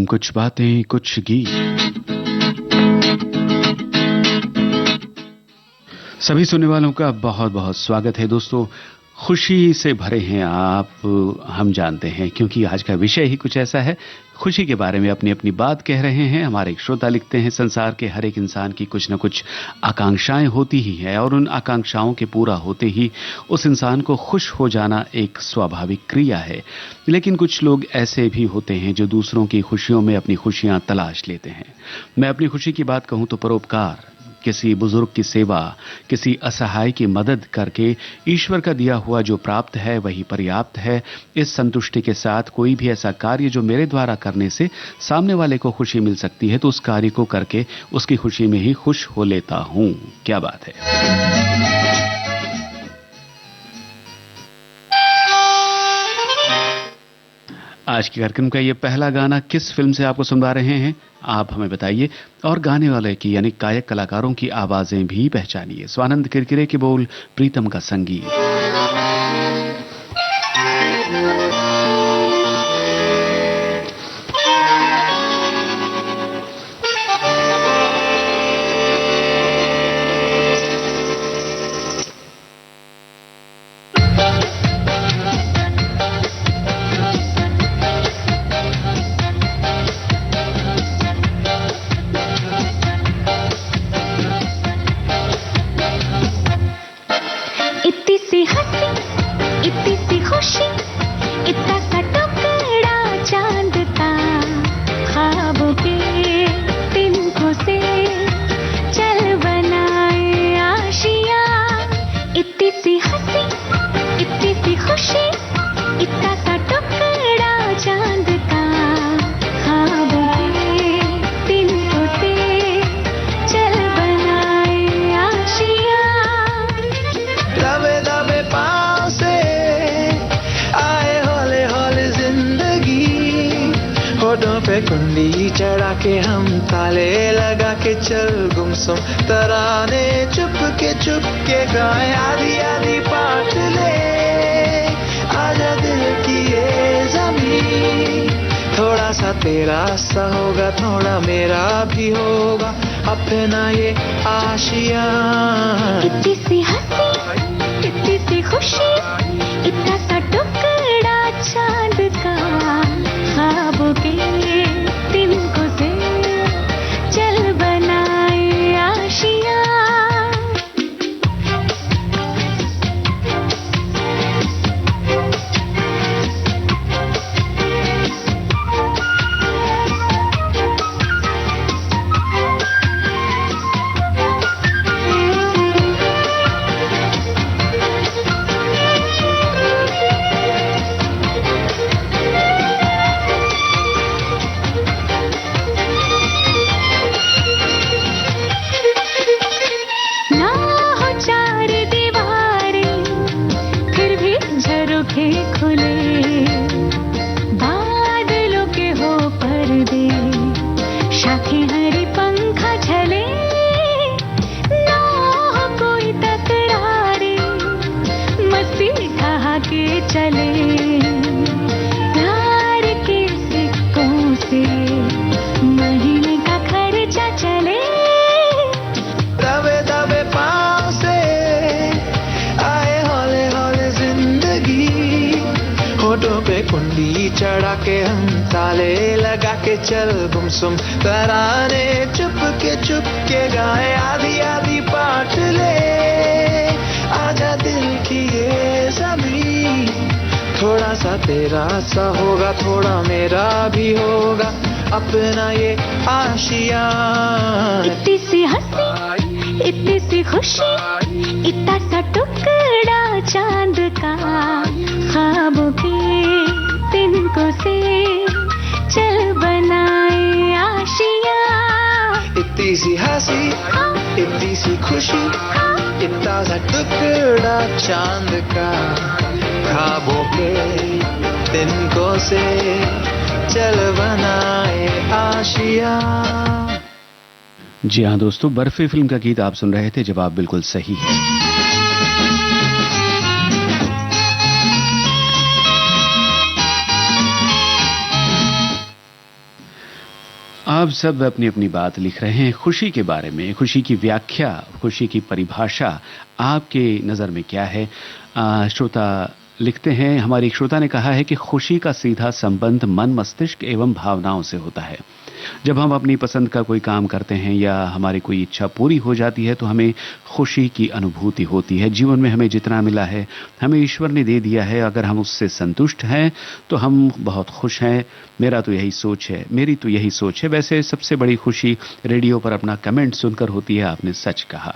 कुछ बातें कुछ गीत। सभी सुनने वालों का बहुत बहुत स्वागत है दोस्तों। खुशी से भरे हैं आप, हम जानते हैं, क्योंकि आज का विषय ही कुछ ऐसा है। खुशी के बारे में अपनी अपनी बात कह रहे हैं। हमारे एक श्रोता लिखते हैं, संसार के हर एक इंसान की कुछ न कुछ आकांक्षाएं होती ही है और उन आकांक्षाओं के पूरा होते ही उस इंसान को खुश हो जाना एक स्वाभाविक क्रिया है। लेकिन कुछ लोग ऐसे भी होते हैं जो दूसरों की खुशियों में अपनी खुशियां तलाश लेते हैं। मैं अपनी खुशी की बात कहूं तो परोपकार, किसी बुजुर्ग की सेवा, किसी असहाय की मदद करके ईश्वर का दिया हुआ जो प्राप्त है वही पर्याप्त है। इस संतुष्टि के साथ कोई भी ऐसा कार्य जो मेरे द्वारा करने से सामने वाले को खुशी मिल सकती है तो उस कार्य को करके उसकी खुशी में ही खुश हो लेता हूं। क्या बात है। आज के कार्यक्रम का ये पहला गाना किस फिल्म से आपको सुनवा रहे हैं, आप हमें बताइए। और गाने वाले की यानी गायक कलाकारों की आवाजें भी पहचानिए। स्वानंद किरकिरे के बोल, प्रीतम का संगीत। कुंडी चढ़ा के हम ताले लगा के चल गुमसुम तराने चुप के गाए आधी आधी पाट ले आजा दिल की ये ज़मीं। थोड़ा सा तेरा सा होगा थोड़ा मेरा भी होगा अपना ये आशियाँ। कितनी सी हंसी कितनी सी खुशी इतना सा टुकड़ा चांद का ख्वाबों के तिनको से चल बनाए आशियाँ। चढ़ा के हम ताले लगा के चल गुमसुम तराने चुप के गाए आधी आधी पाट ले आजा दिल की ये ज़मीं। थोड़ा सा तेरा सा होगा थोड़ा मेरा भी होगा अपना ये आशियाँ। इतनी सी हंसी इतनी सी खुशी इतना सा टुकड़ा चांद का ख्वाबों के तिनको से चल बनाए आशियाँ। इतनी सी हंसी इतनी सी खुशी इतना सा टुकड़ा चांद का ख्वाबों के तिनको से चल बनाए आशियाँ। जी हाँ दोस्तों, बर्फी फिल्म का गीत आप सुन रहे थे। जवाब बिल्कुल सही है। आप सब अपनी अपनी बात लिख रहे हैं खुशी के बारे में। खुशी की व्याख्या, खुशी की परिभाषा आपके नज़र में क्या है? श्रोता लिखते हैं, हमारी एक श्रोता ने कहा है कि खुशी का सीधा संबंध मन, मस्तिष्क एवं भावनाओं से होता है। जब हम अपनी पसंद का कोई काम करते हैं या हमारी कोई इच्छा पूरी हो जाती है तो हमें खुशी की अनुभूति होती है। जीवन में हमें जितना मिला है, हमें ईश्वर ने दे दिया है, अगर हम उससे संतुष्ट हैं तो हम बहुत खुश हैं। मेरा तो यही सोच है, मेरी तो यही सोच है। वैसे सबसे बड़ी खुशी रेडियो पर अपना कमेंट सुनकर होती है, आपने सच कहा।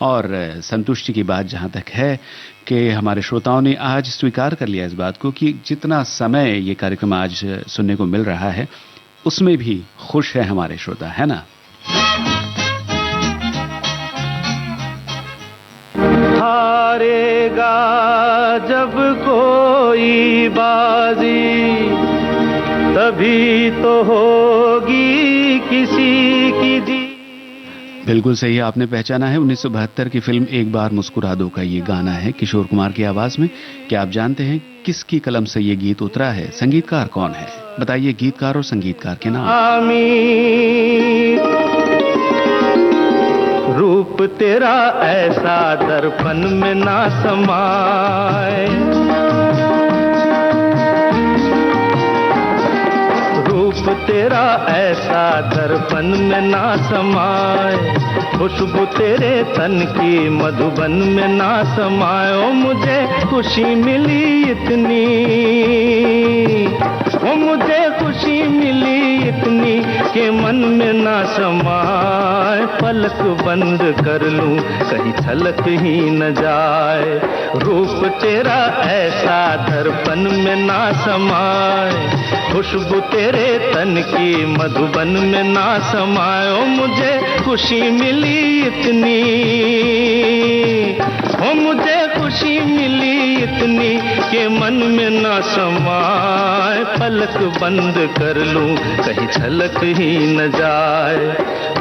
और संतुष्टि की बात जहाँ तक है कि हमारे श्रोताओं ने आज स्वीकार कर लिया इस बात को कि जितना समय ये कार्यक्रम आज सुनने को मिल रहा है उसमें भी खुश है हमारे श्रोता, है ना? हारेगा जब कोई बाजी तभी तो होगी किसी की जीत। बिल्कुल सही आपने पहचाना है। 1972 की फिल्म एक बार मुस्कुरा दो का ये गाना है किशोर कुमार की आवाज में। क्या आप जानते हैं किसकी कलम से ये गीत उतरा है? संगीतकार कौन है? बताइए गीतकार और संगीतकार के नाम। रूप तेरा ऐसा दर्पण में ना समाए, रूप तेरा ऐसा दर्पण में ना समाए, खुशबू तेरे तन की मधुबन में ना समाए। ओ मुझे खुशी मिली इतनी, ओ मुझे खुशी मिली इतनी कि मन में ना समाए। पलक बंद कर लूं कहीं छलक ही न जाए, रूप तेरा ऐसा दर्पण में ना समाए, खुशबू तेरे तन की मधुबन में ना समाए। ओ मुझे खुशी मिली इतनी, ओ मुझे खुशी मिली इतनी कि मन में ना समाए। पलक बंद कर लूं कहीं छलक ही न जाए,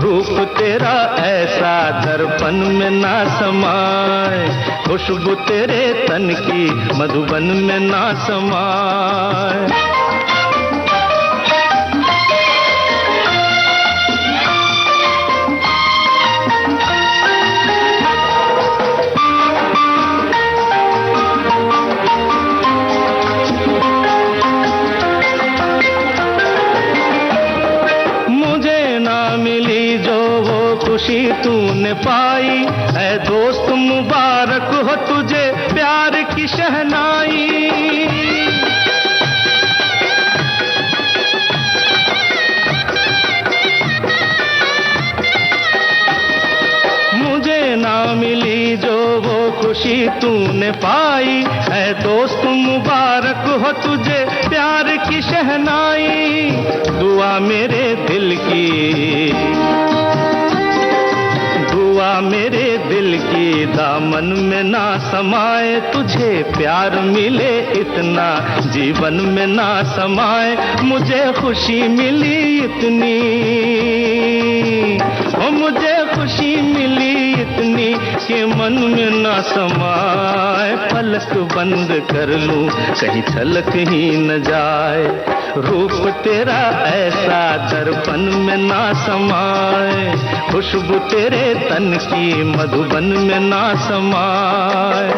रूप तेरा ऐसा दर्पण में ना समाए, खुशबू तेरे तन की मधुबन में ना समाए। खुशी तूने पाई है दोस्त, मुबारक हो तुझे प्यार की शहनाई। मुझे ना मिली जो वो खुशी तूने पाई है दोस्त, मुबारक हो तुझे प्यार की शहनाई। दुआ मेरे दिल की, मेरे दिल की दामन में ना समाए, तुझे प्यार मिले इतना जीवन में ना समाए। मुझे खुशी मिली इतनी, ओ मुझे खुशी मिली इतनी कि मन में ना समाए। पलक बंद कर लूं कहीं छलक ही न जाए, रूप तेरा ऐसा दर्पण में ना समाए, खुशबू तेरे तन की मधुबन में ना समाए।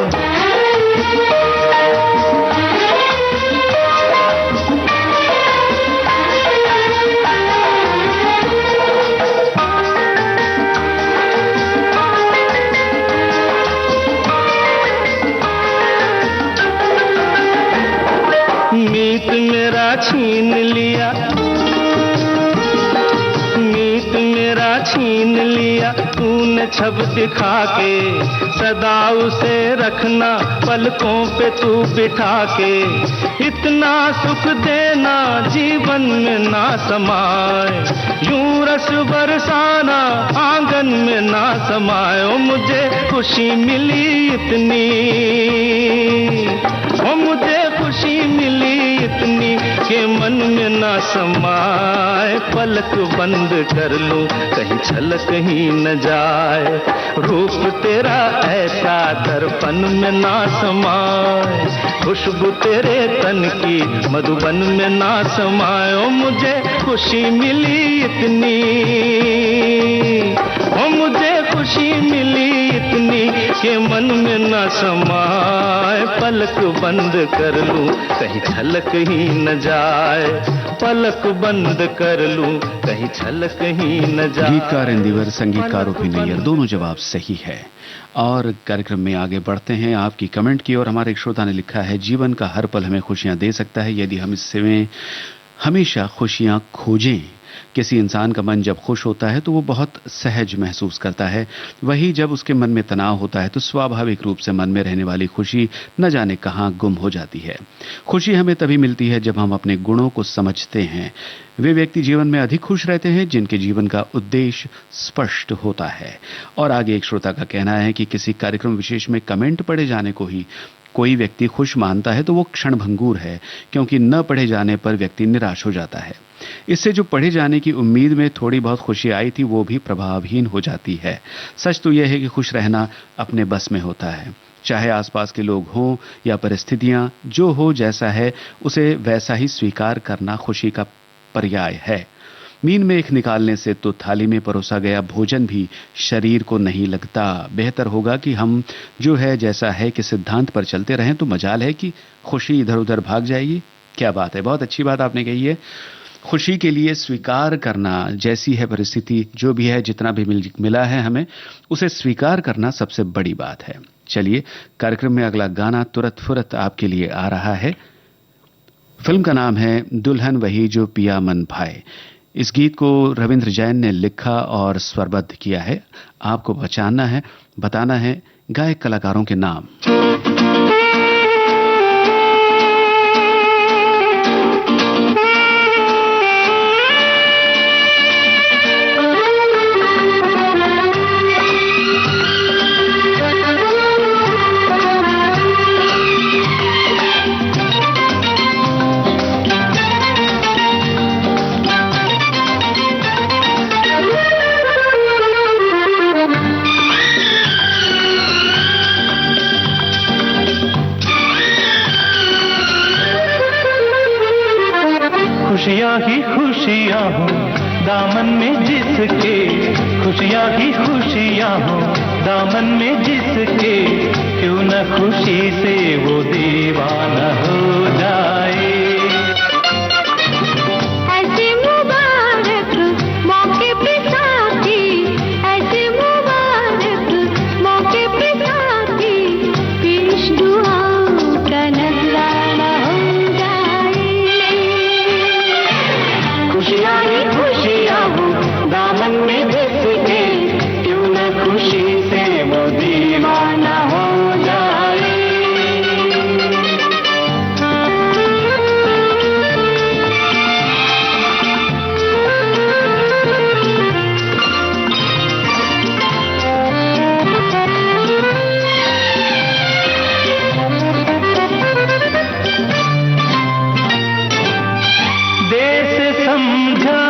मीत मेरा छीन लिया, मीत मेरा छीन लिया तूने छब दिखा के, सदा उसे रखना पलकों पे तू बिठा के। इतना सुख देना जीवन में ना समाए, यूं रस बरसाना आंगन में ना समाए। ओ मुझे खुशी मिली इतनी, ओ मुझे खुशी मिली इतनी कि मन में ना समाए। पलक बंद कर लूं कहीं छलक ही न जाए, रूप तेरा ऐसा दर्पण में ना समाए, खुशबू तेरे तन की मधुबन में ना समाए। ओ मुझे खुशी मिली इतनी, ओ मुझे खुशी मिली इतनी कि मन में न समाए। पलक बंद कर लूं कहीं झलक ही न जाए, पलक बंद कर लूं कहीं झलक ही न जाए। गीतकार इंदिवर, संगीतकार ओपी नैयर, दोनों जवाब सही है। और कार्यक्रम में आगे बढ़ते हैं आपकी कमेंट की ओर। हमारे एक श्रोता ने लिखा है, जीवन का हर पल हमें खुशियां दे सकता है यदि हम इसमें हमेशा खुशियां खोजें। किसी इंसान का मन जब खुश होता है तो वो बहुत सहज महसूस करता है, वही जब उसके मन में तनाव होता है तो स्वाभाविक रूप से मन में रहने वाली खुशी न जाने कहां गुम हो जाती है। खुशी हमें तभी मिलती है जब हम अपने गुणों को समझते हैं। वे व्यक्ति जीवन में अधिक खुश रहते हैं जिनके जीवन का उद्देश्य स्पष्ट होता है। और आगे एक श्रोता का कहना है कि किसी कार्यक्रम विशेष में कमेंट पढ़े जाने को ही कोई व्यक्ति खुश मानता है तो वो क्षणभंगुर है, क्योंकि न पढ़े जाने पर व्यक्ति निराश हो जाता है। इससे जो पढ़े जाने की उम्मीद में थोड़ी बहुत खुशी आई थी वो भी प्रभावहीन हो जाती है। सच तो यह है कि खुश रहना अपने बस में होता है, चाहे आसपास के लोग हों या परिस्थितियां, जो हो जैसा है उसे वैसा ही स्वीकार करना खुशी का पर्याय है। मीन में एक निकालने से तो थाली में परोसा गया भोजन भी शरीर को नहीं लगता। बेहतर होगा कि हम जो है जैसा है के सिद्धांत पर चलते रहें तो मजाल है कि खुशी इधर उधर भाग जाएगी। क्या बात है, बहुत अच्छी बात आपने कही है। खुशी के लिए स्वीकार करना, जैसी है परिस्थिति, जो भी है, जितना भी मिला है हमें, उसे स्वीकार करना सबसे बड़ी बात है। चलिए कार्यक्रम में अगला गाना तुरत फुरत आपके लिए आ रहा है। फिल्म का नाम है दुल्हन वही जो पिया मन भाए। इस गीत को रविंद्र जैन ने लिखा और स्वरबद्ध किया है। आपको बताना है गायक कलाकारों के नाम। खुशियाँ ही खुशियाँ हो दामन में जिसके, खुशियाँ ही खुशियाँ हो दामन में जिसके, क्यों न खुशी से वो दीवाना हो जाए। ऐसे मुबारक मौके पे साथी, ऐसे मुबारक मौके पे साथी, पेश दुआओं का नजराना हो जाए। खुशियाँ ही खुशियाँ हो दामन में जिसके, क्यों न खुशी से वो दीवाना हो जाए। देश समझा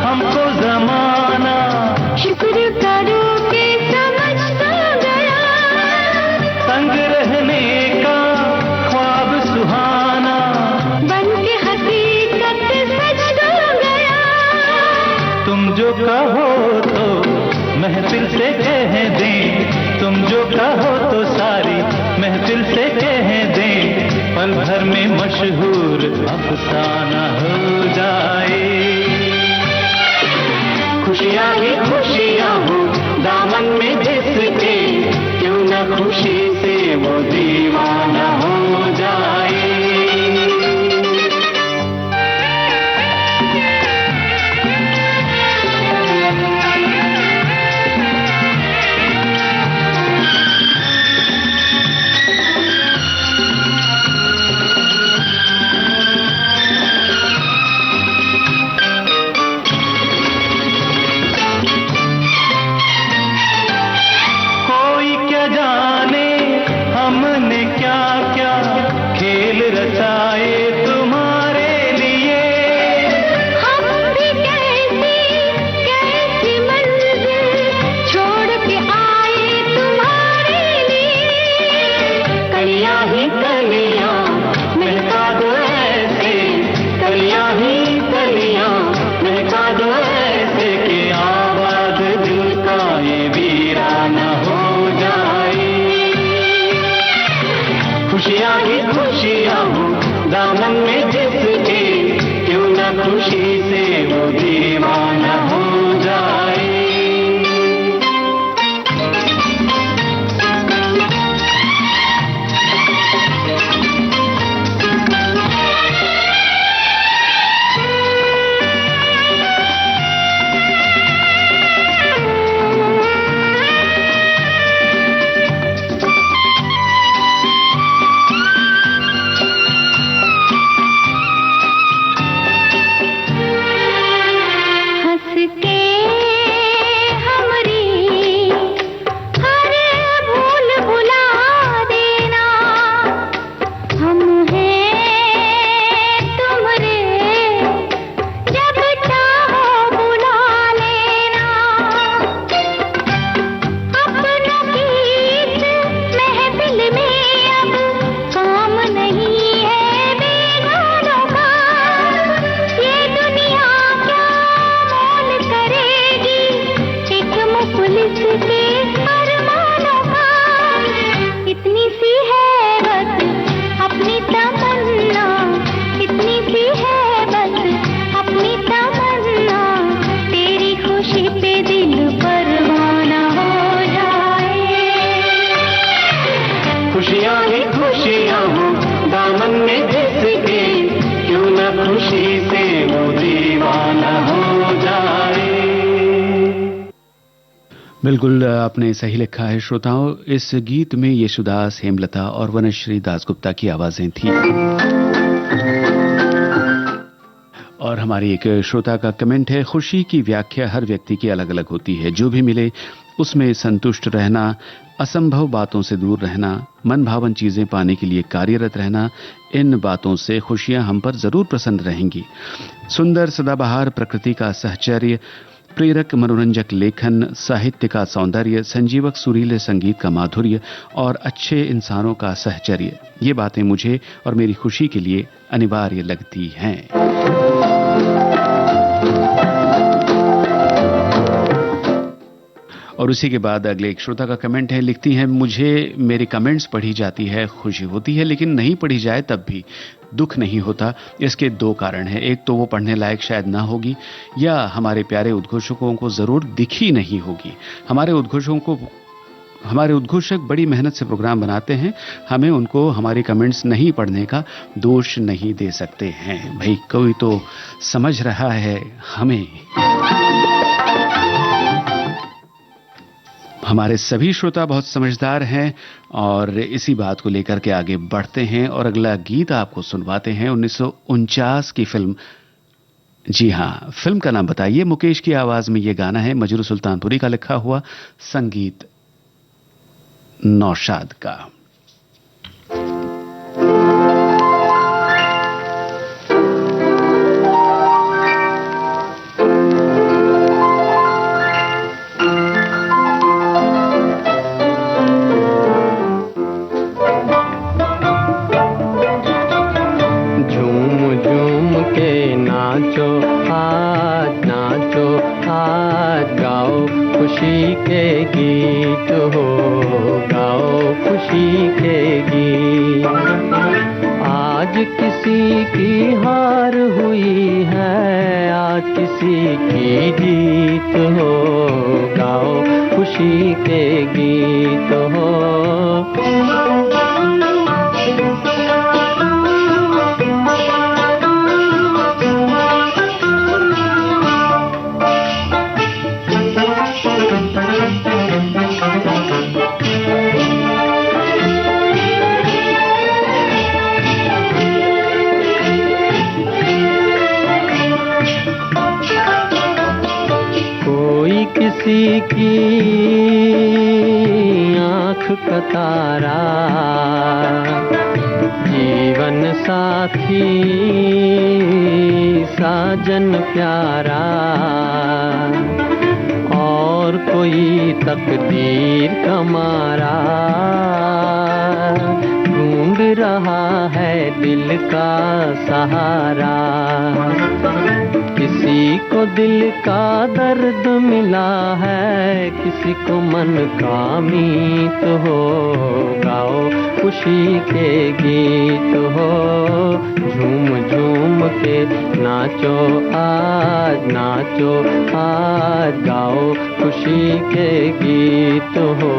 हमको जमाना, शुक्र करो कि समझ तो गया, संग रहने का ख्वाब सुहाना, बन के हकीकत सच तो गया। तुम जो कहो तो महफिल से कह दें, तुम जो कहो तो सारी महफिल से कह दें, पल भर में मशहूर अफसाना हो जाए। खुशियाँ ही खुशियाँ हो दामन में जिसके, क्यों न खुशी से वो दीवाना हो जाए। कोई क्या जाने हमने क्या क्या बिल्कुल आपने सही लिखा है श्रोताओं। इस गीत में येशुदास, हेमलता और वनश्री दासगुप्ता की आवाजें थी। और हमारी एक श्रोता का कमेंट है, खुशी की व्याख्या हर व्यक्ति की अलग अलग होती है। जो भी मिले उसमें संतुष्ट रहना, असंभव बातों से दूर रहना, मन भावन चीजें पाने के लिए कार्यरत रहना, इन बातों से खुशियां हम पर जरूर प्रसन्न रहेंगी। सुंदर सदाबहार प्रकृति का सहचर्य, प्रेरक मनोरंजक लेखन, साहित्य का सौंदर्य, संजीवक सुरीले संगीत का माधुर्य और अच्छे इंसानों का सहचर्य, ये बातें मुझे और मेरी खुशी के लिए अनिवार्य लगती हैं। और उसी के बाद अगले एक श्रोता का कमेंट है, लिखती हैं, मुझे मेरे कमेंट्स पढ़ी जाती है खुशी होती है, लेकिन नहीं पढ़ी जाए तब भी दुख नहीं होता। इसके दो कारण हैं। एक तो वो पढ़ने लायक शायद ना होगी, या हमारे प्यारे उद्घोषकों को जरूर दिखी नहीं होगी। हमारे उद्घोषक बड़ी मेहनत से प्रोग्राम बनाते हैं, हमें उनको हमारे कमेंट्स नहीं पढ़ने का दोष नहीं दे सकते हैं। भाई कोई तो समझ रहा है हमें। हमारे सभी श्रोता बहुत समझदार हैं और इसी बात को लेकर के आगे बढ़ते हैं और अगला गीत आपको सुनवाते हैं। 1949 की फिल्म, जी हाँ, फिल्म का नाम बताइए। मुकेश की आवाज में ये गाना है, मजरू सुल्तानपुरी का लिखा हुआ, संगीत नौशाद का। खुशी के गीत हो, गाओ खुशी के गीत। आज किसी की हार हुई है, आज किसी की जीत हो, गाओ खुशी के गीत हो। किसी की आँख का तारा, जीवन साथी साजन प्यारा, और कोई तकदीर का मारा ढूंढ रहा है दिल का सहारा। किसी को दिल का दर्द मिला है, किसी को मन का मीत हो, गाओ खुशी के गीत हो। झूम झूम के नाचो आज, नाचो आज, गाओ खुशी के गीत हो,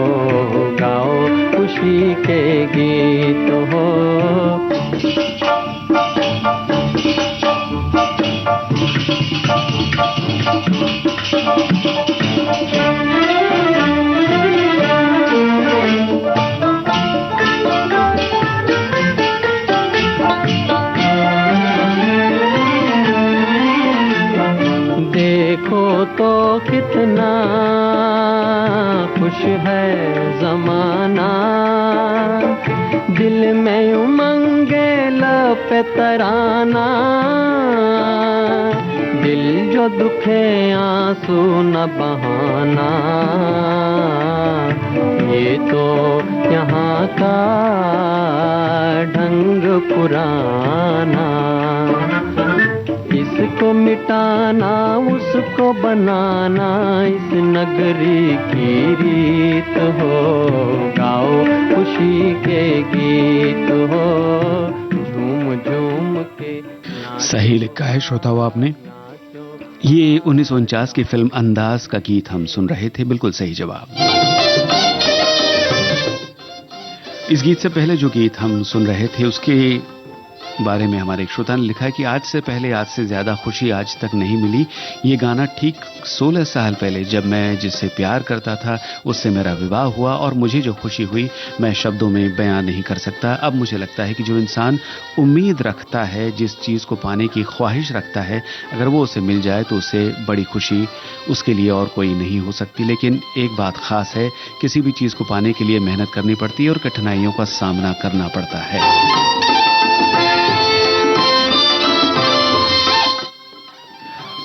गाओ खुशी के गीत हो। देखो तो कितना खुश है ज़माना, दिल में उमंगे लब पे तराना, दिल जो दुखे आंसू न बहाना। ये तो यहाँ का ढंग पुराना, इसको मिटाना उसको बनाना, इस नगरी की रीत हो, गाओ खुशी के गीत हो। झूम झूम के सही लिखा है श्रोताओं आपने। ये 1949 की फिल्म अंदाज का गीत हम सुन रहे थे। बिल्कुल सही जवाब। इस गीत से पहले जो गीत हम सुन रहे थे उसके बारे में हमारे एक श्रोता ने लिखा है कि आज से पहले आज से ज़्यादा खुशी आज तक नहीं मिली। ये गाना ठीक 16 साल पहले जब मैं जिससे प्यार करता था उससे मेरा विवाह हुआ और मुझे जो खुशी हुई मैं शब्दों में बयां नहीं कर सकता। अब मुझे लगता है कि जो इंसान उम्मीद रखता है, जिस चीज़ को पाने की ख्वाहिश रखता है, अगर वो उसे मिल जाए तो उससे बड़ी खुशी उसके लिए और कोई नहीं हो सकती। लेकिन एक बात खास है, किसी भी चीज़ को पाने के लिए मेहनत करनी पड़ती है और कठिनाइयों का सामना करना पड़ता है।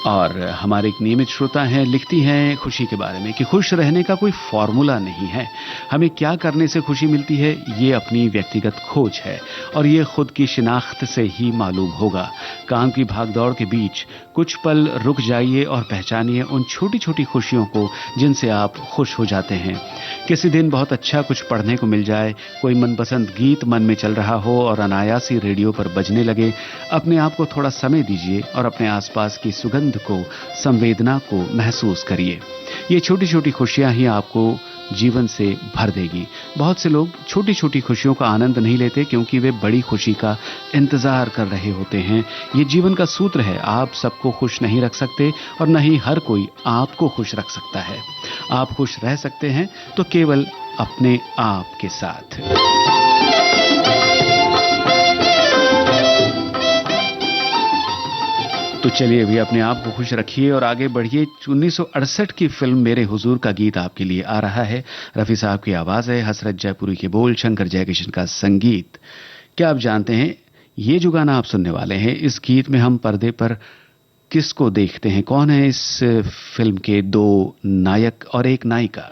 और हमारे एक नियमित श्रोता हैं, लिखती हैं खुशी के बारे में कि खुश रहने का कोई फॉर्मूला नहीं है। हमें क्या करने से खुशी मिलती है ये अपनी व्यक्तिगत खोज है और ये खुद की शिनाख्त से ही मालूम होगा। काम की भागदौड़ के बीच कुछ पल रुक जाइए और पहचानिए उन छोटी छोटी खुशियों को जिनसे आप खुश हो जाते हैं। किसी दिन बहुत अच्छा कुछ पढ़ने को मिल जाए, कोई मनपसंद गीत मन में चल रहा हो और अनायास ही रेडियो पर बजने लगे। अपने आप को थोड़ा समय दीजिए और अपने आसपास की सुगंध को, संवेदना को महसूस करिए। ये छोटी छोटी खुशियां ही आपको जीवन से भर देगी। बहुत से लोग छोटी छोटी खुशियों का आनंद नहीं लेते क्योंकि वे बड़ी खुशी का इंतजार कर रहे होते हैं। ये जीवन का सूत्र है, आप सबको खुश नहीं रख सकते और न ही हर कोई आपको खुश रख सकता है। आप खुश रह सकते हैं तो केवल अपने आप के साथ। तो चलिए अभी अपने आप को खुश रखिए और आगे बढ़िए। 1968 की फिल्म मेरे हुजूर का गीत आपके लिए आ रहा है। रफी साहब की आवाज है, हसरत जयपुरी के बोल, शंकर जयकिशन का संगीत। क्या आप जानते हैं ये जो गाना आप सुनने वाले हैं, इस गीत में हम पर्दे पर किसको देखते हैं? कौन है इस फिल्म के दो नायक और एक नायिका?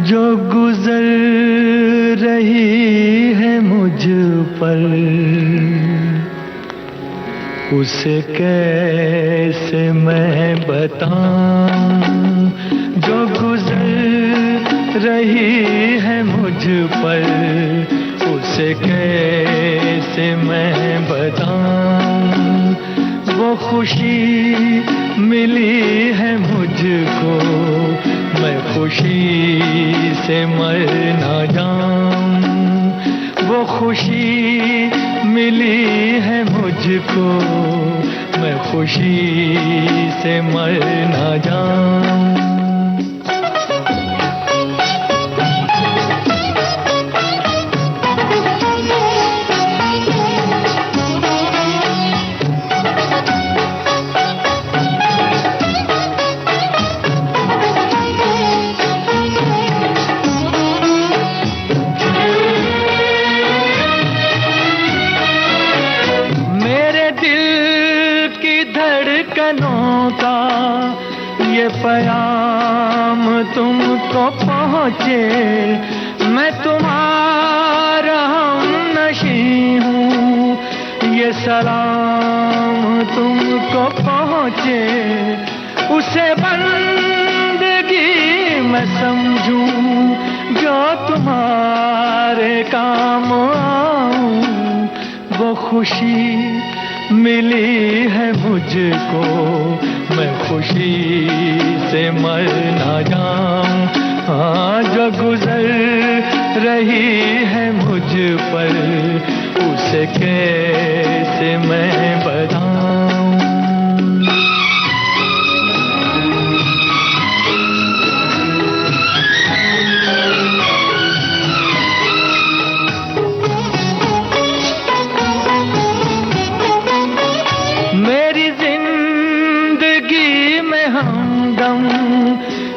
जो गुजर रही है मुझ पर उसे कैसे मैं बताऊं। जो गुजर रही है मुझ पर उसे कैसे मैं बताऊं। वो खुशी मिली है मुझको, मैं खुशी से मर ना जाऊं। वो खुशी मिली है मुझको, मैं खुशी से मर ना जाऊं। ये पैगाम तुमको पहुँचे, मैं तुम्हारा हमनशी हूँ। ये सलाम तुमको पहुँचे, उसे बंदगी मैं समझूं जो तुम्हारे काम आऊं। वो खुशी मिली है मुझको, मैं खुशी से मर ना जाऊं। हाँ, जो गुजर रही है मुझ पर उसे कैसे मैं बताऊं।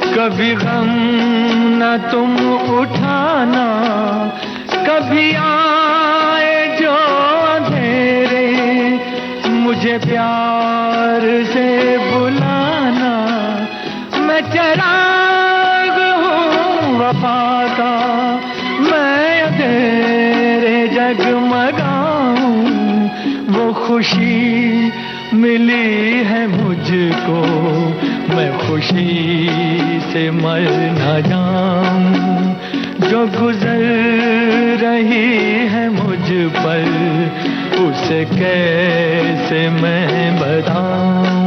कभी गम न तुम उठाना, कभी आए जो अंधेरे मुझे प्यार से बुलाना। मैं चिराग हूँ वफा का, खुशी मिली है मुझको, मैं खुशी से मर न जाऊं। जो गुजर रही है मुझ पर, उसे कैसे मैं बताऊं।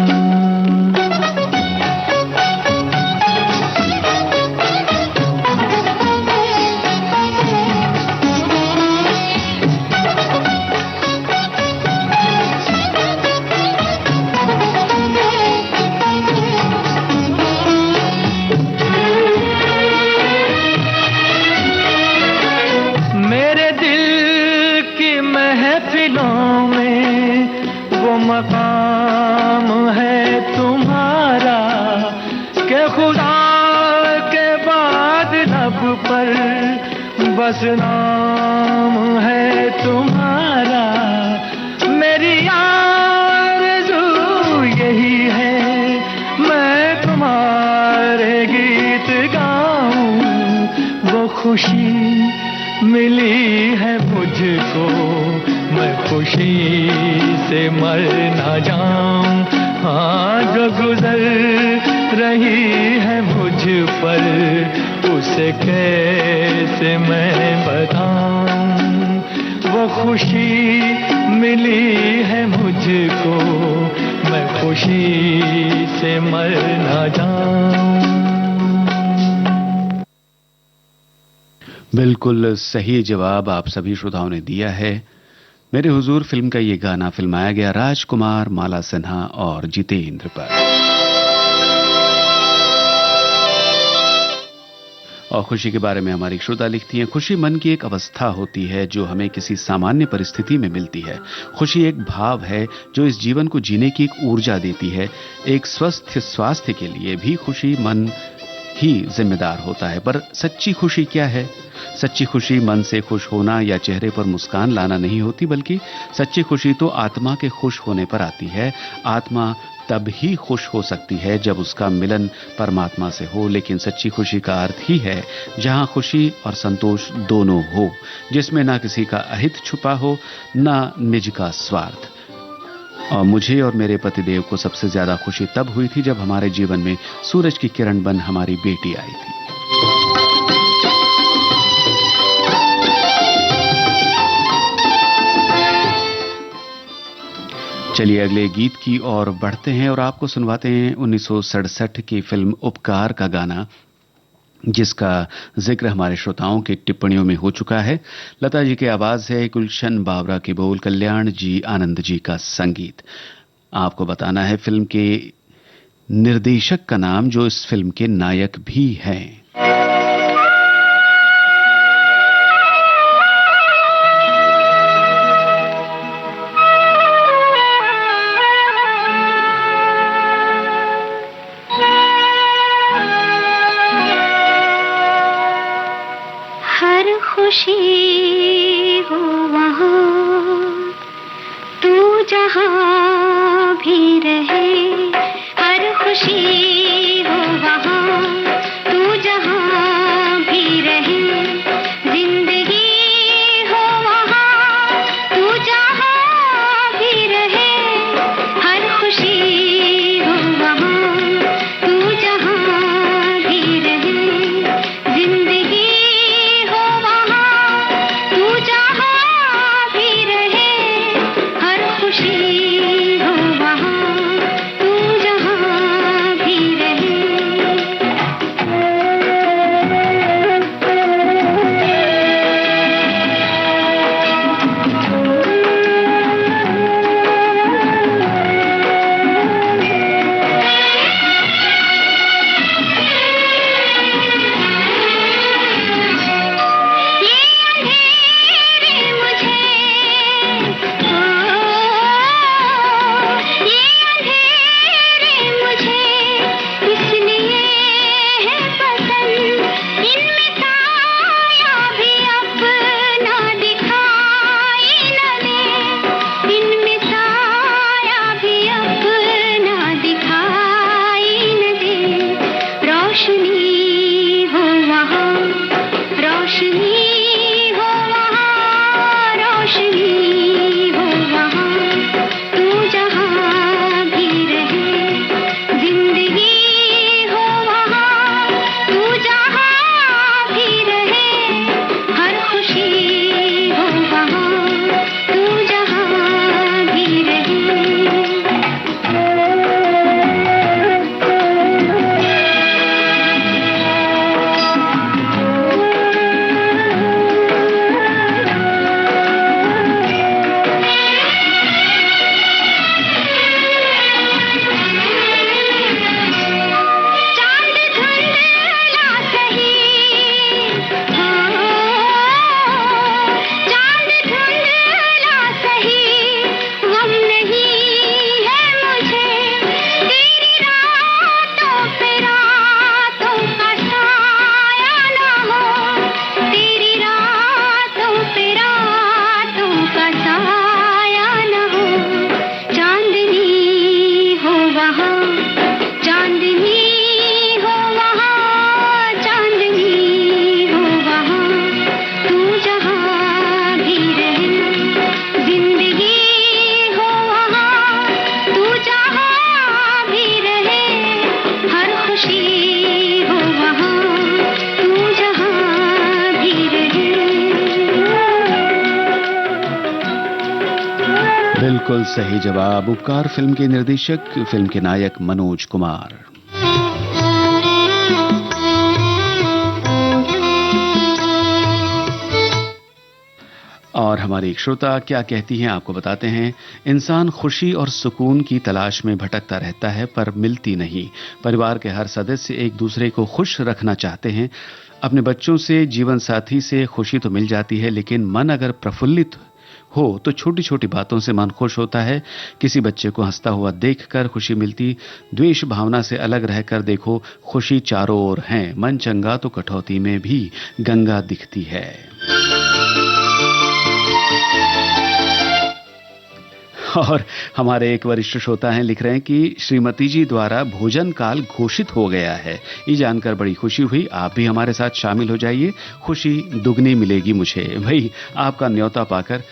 मकाम है तुम्हारा के खुदा के बाद लब पर बस नाम है तुम्हारा। मेरी आरज़ू यही है मैं तुम्हारे गीत गाऊं। वो खुशी मिली है मुझको, मैं खुशी से मर ना जाऊं। हाँ, जो गुजर रही है मुझ पर, उसे कैसे मैं बताऊं। वो खुशी मिली है मुझको, मैं खुशी से मर ना जाऊं। बिल्कुल सही जवाब आप सभी श्रोताओं ने दिया है। मेरे हुजूर फिल्म का ये गाना फिल्माया गया राजकुमार, माला सिन्हा और जितेंद्र पर। और खुशी के बारे में हमारी श्रोता लिखती हैं, खुशी मन की एक अवस्था होती है जो हमें किसी सामान्य परिस्थिति में मिलती है। खुशी एक भाव है जो इस जीवन को जीने की एक ऊर्जा देती है। एक स्वस्थ स्वास्थ्य के लिए भी खुशी मन ही जिम्मेदार होता है। पर सच्ची खुशी क्या है? सच्ची खुशी मन से खुश होना या चेहरे पर मुस्कान लाना नहीं होती, बल्कि सच्ची खुशी तो आत्मा के खुश होने पर आती है। आत्मा तब ही खुश हो सकती है जब उसका मिलन परमात्मा से हो। लेकिन सच्ची खुशी का अर्थ ही है जहां खुशी और संतोष दोनों हो, जिसमें ना किसी का अहित छुपा हो, ना निज का स्वार्थ। और मुझे और मेरे पतिदेव को सबसे ज्यादा खुशी तब हुई थी जब हमारे जीवन में सूरज की किरण बन हमारी बेटी आई थी। चलिए अगले गीत की ओर बढ़ते हैं और आपको सुनवाते हैं 1967 की फिल्म उपकार का गाना, जिसका जिक्र हमारे श्रोताओं की टिप्पणियों में हो चुका है। लता जी की आवाज है, गुलशन बावरा के बोल, कल्याण जी आनंद जी का संगीत। आपको बताना है फिल्म के निर्देशक का नाम, जो इस फिल्म के नायक भी हैं। खुशी हो वहाँ तू जहाँ भी रहे, हर खुशी हो वहाँ तू जहाँ भी रहे। जिंदगी हो वहाँ तू जहाँ भी रहे, हर खुशी हो वहाँ तू जहाँ भी रहे। जिंदगी खुशी हो वहाँ बिल्कुल सही जवाब। उपकार फिल्म के निर्देशक, फिल्म के नायक मनोज कुमार। और हमारी एक श्रोता क्या कहती हैं आपको बताते हैं। इंसान खुशी और सुकून की तलाश में भटकता रहता है पर मिलती नहीं। परिवार के हर सदस्य एक दूसरे को खुश रखना चाहते हैं। अपने बच्चों से, जीवन साथी से खुशी तो मिल जाती है, लेकिन मन अगर प्रफुल्लित हो तो छोटी छोटी बातों से मन खुश होता है। किसी बच्चे को हंसता हुआ देखकर खुशी मिलती। द्वेष भावना से अलग रहकर देखो, खुशी चारों ओर है। मन चंगा तो कटौती में भी गंगा दिखती है। और हमारे एक वरिष्ठ श्रोता हैं, लिख रहे हैं कि श्रीमती जी द्वारा भोजन काल घोषित हो गया है। ये जानकर बड़ी खुशी हुई। आप भी हमारे साथ शामिल हो जाइए, खुशी दुगनी मिलेगी मुझे। भाई, आपका न्योता पाकर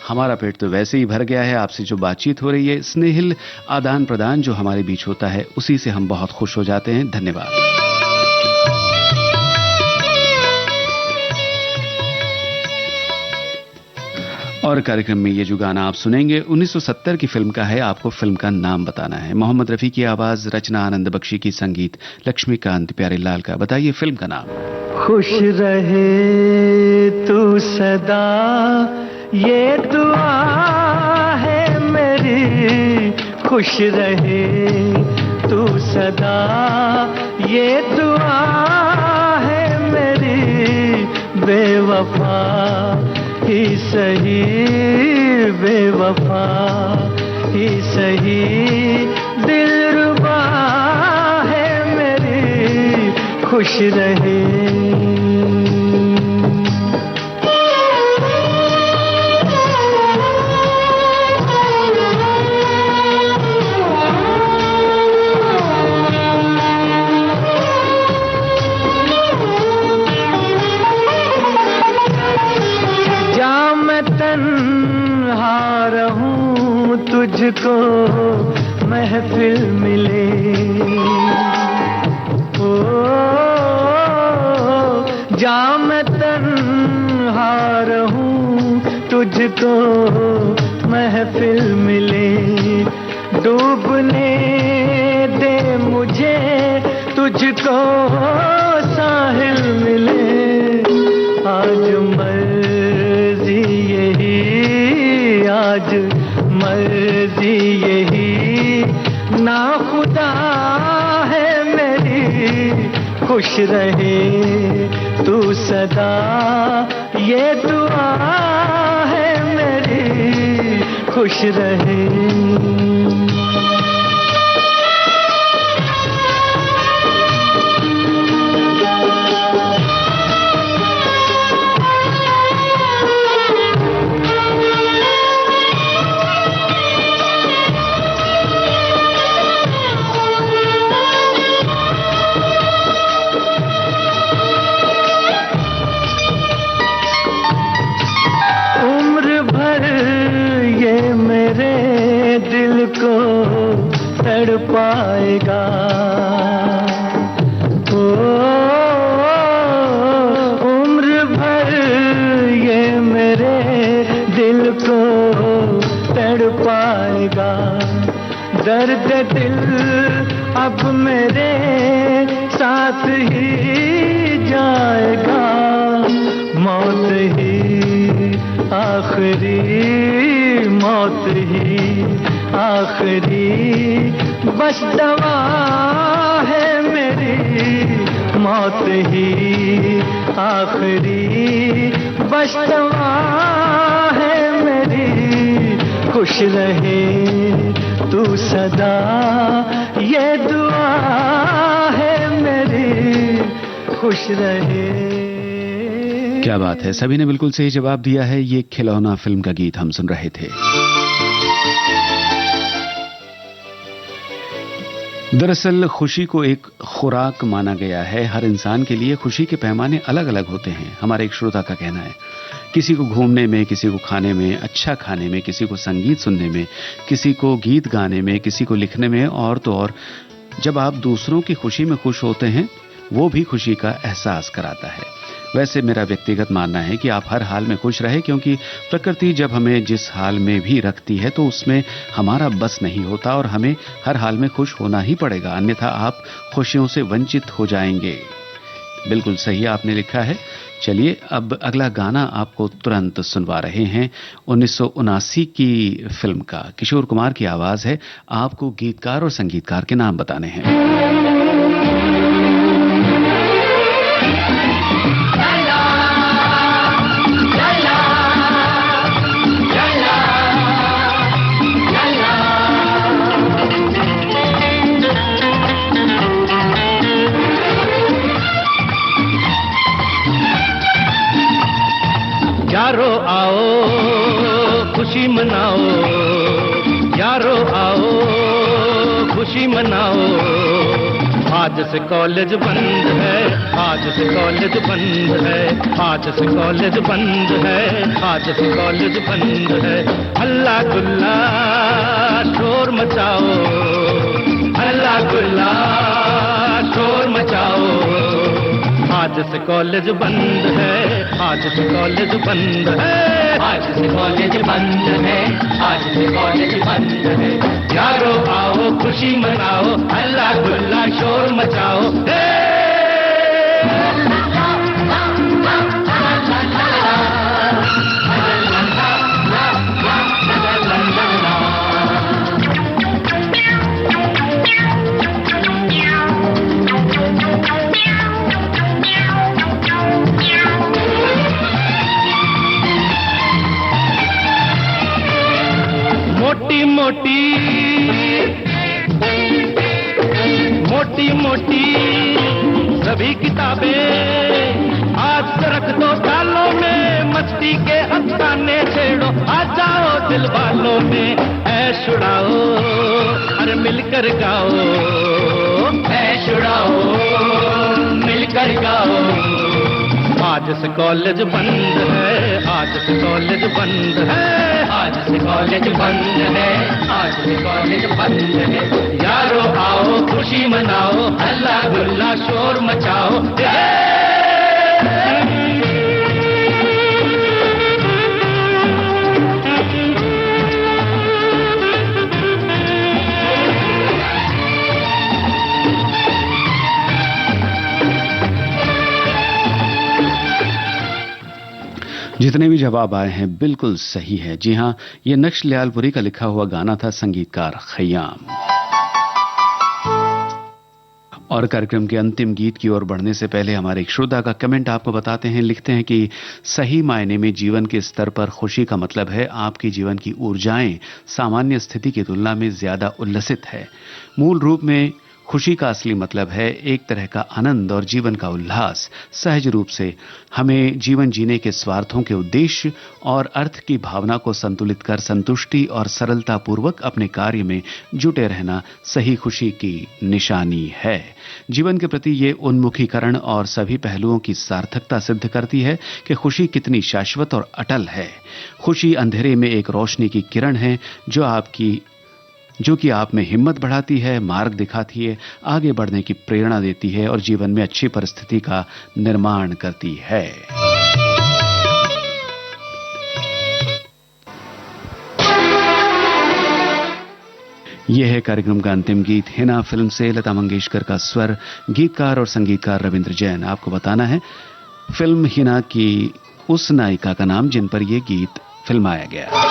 हमारा पेट तो वैसे ही भर गया है। आपसे जो बातचीत हो रही है, स्नेहिल आदान प्रदान जो हमारे बीच होता है, उसी से हम बहुत खुश हो जाते हैं। धन्यवाद। और कार्यक्रम में ये जो गाना आप सुनेंगे 1970 की फिल्म का है। आपको फिल्म का नाम बताना है। मोहम्मद रफी की आवाज, रचना आनंद बख्शी की, संगीत लक्ष्मीकांत प्यारेलाल का। बताइए फिल्म का नाम। खुश रहे तू सदा, ये दुआ है मेरी। खुश रहे तू सदा, ये दुआ है मेरी। बेवफा ही सही, बेवफा ही सही, दिलरुबा है मेरी। खुश रहे। तुझको महफिल मिले, ओ जा मैं तन्हा रहूं, तुझको महफिल मिले। डूबने दे मुझे, तुझको साहिल मिले। आज मर्जी यही, आज मर्जी यही, ना खुदा है मेरी। खुश रहे तू सदा, ये दुआ है मेरी। खुश रहे। पाएगा ओ उम्र भर ये मेरे दिल को तड़ पाएगा। दर्द दिल अब मेरे साथ ही जाएगा। मौत ही आखिरी, मौत ही आखिरी बस दवा है मेरी। मौत ही आखिरी बस दवा है मेरी। खुश रहे तू सदा, ये दुआ है मेरी। खुश रहे। क्या बात है, सभी ने बिल्कुल सही जवाब दिया है। ये खिलौना फिल्म का गीत हम सुन रहे थे। दरअसल खुशी को एक खुराक माना गया है। हर इंसान के लिए खुशी के पैमाने अलग अलग होते हैं। हमारे एक श्रोता का कहना है, किसी को घूमने में, किसी को खाने में, अच्छा खाने में, किसी को संगीत सुनने में, किसी को गीत गाने में, किसी को लिखने में, और तो और जब आप दूसरों की खुशी में खुश होते हैं वो भी खुशी का एहसास कराता है। वैसे मेरा व्यक्तिगत मानना है कि आप हर हाल में खुश रहे, क्योंकि प्रकृति जब हमें जिस हाल में भी रखती है तो उसमें हमारा बस नहीं होता और हमें हर हाल में खुश होना ही पड़ेगा, अन्यथा आप खुशियों से वंचित हो जाएंगे। बिल्कुल सही आपने लिखा है। चलिए अब अगला गाना आपको तुरंत सुनवा रहे हैं। 1979 की फिल्म का किशोर कुमार की आवाज है। आपको गीतकार और संगीतकार के नाम बताने हैं। यारो आओ खुशी मनाओ, यारो आओ खुशी मनाओ। आज से कॉलेज बंद है, आज से कॉलेज बंद है, आज से कॉलेज बंद है, आज से कॉलेज बंद है। हल्ला गुल्ला शोर मचाओ, हल्ला गुल्ला शोर मचाओ। आज से कॉलेज बंद है, आज से कॉलेज बंद है, आज से कॉलेज बंद है, आज से कॉलेज बंद है। यारो आओ खुशी मनाओ, हल्ला गुल्ला शोर मचाओ। मोटी मोटी मोटी मोटी सभी किताबें आज से रख दो सालों में, मस्ती के अफसाने छेड़ो, आ जाओ दिल वालों में ऐश उड़ाओ, अरे मिलकर गाओ ऐश उड़ाओ, मिलकर गाओ। आज से कॉलेज बंद है, आज से कॉलेज बंद है, आज से कॉलेज बंद है, आज से कॉलेज बंद है। यारो आओ खुशी मनाओ, हल्ला गुल्ला शोर मचाओ। जितने भी जवाब आए हैं बिल्कुल सही है। जी हाँ, ये नक्श लियालपुरी का लिखा हुआ गाना था, संगीतकार खयाम। और कार्यक्रम के अंतिम गीत की ओर बढ़ने से पहले हमारे एक श्रोता का कमेंट आपको बताते हैं। लिखते हैं कि सही मायने में जीवन के स्तर पर खुशी का मतलब है आपकी जीवन की ऊर्जाएं सामान्य स्थिति की तुलना में ज्यादा उल्लसित है। मूल रूप में खुशी का असली मतलब है एक तरह का आनंद और जीवन का उल्लास। सहज रूप से हमें जीवन जीने के स्वार्थों के उद्देश्य और अर्थ की भावना को संतुलित कर संतुष्टि और सरलता पूर्वक अपने कार्य में जुटे रहना सही खुशी की निशानी है। जीवन के प्रति ये उन्मुखीकरण और सभी पहलुओं की सार्थकता सिद्ध करती है कि खुशी कितनी शाश्वत और अटल है। खुशी अंधेरे में एक रोशनी की किरण है जो कि आप में हिम्मत बढ़ाती है, मार्ग दिखाती है, आगे बढ़ने की प्रेरणा देती है और जीवन में अच्छी परिस्थिति का निर्माण करती है। यह है कार्यक्रम का अंतिम गीत, हिना फिल्म से लता मंगेशकर का स्वर, गीतकार और संगीतकार रविंद्र जैन। आपको बताना है फिल्म हिना की उस नायिका का नाम जिन पर यह गीत फिल्माया गया।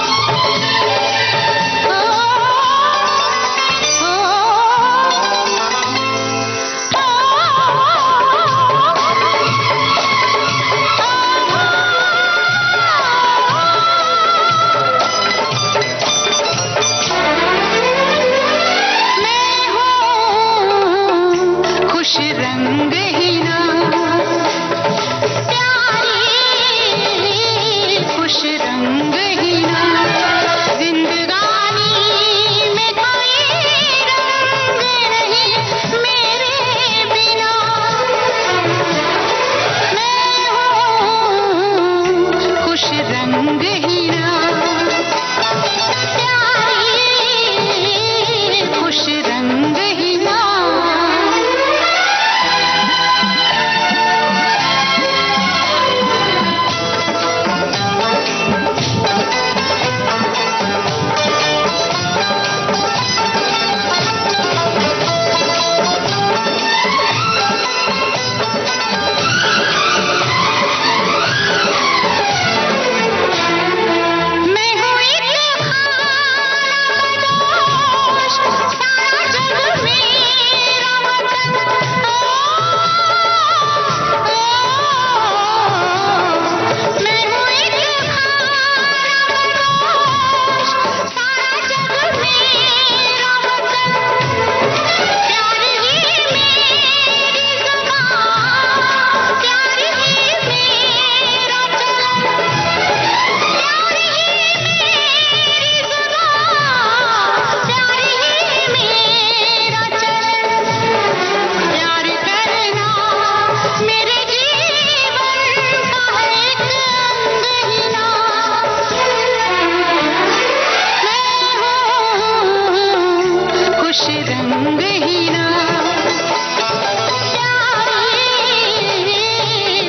रंग ही ना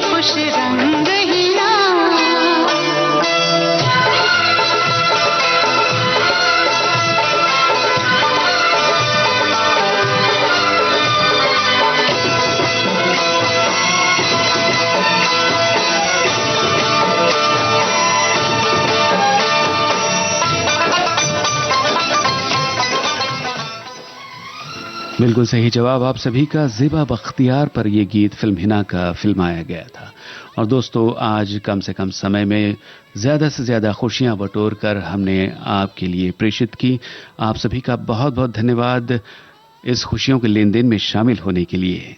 खुश रंग ही ना बिल्कुल सही जवाब आप सभी का। ज़ेबा बख्तियार पर यह गीत फिल्म हिना का फिल्माया गया था। और दोस्तों आज कम से कम समय में ज़्यादा से ज़्यादा खुशियां बटोर कर हमने आपके लिए प्रेषित की। आप सभी का बहुत बहुत धन्यवाद इस खुशियों के लेन देन में शामिल होने के लिए।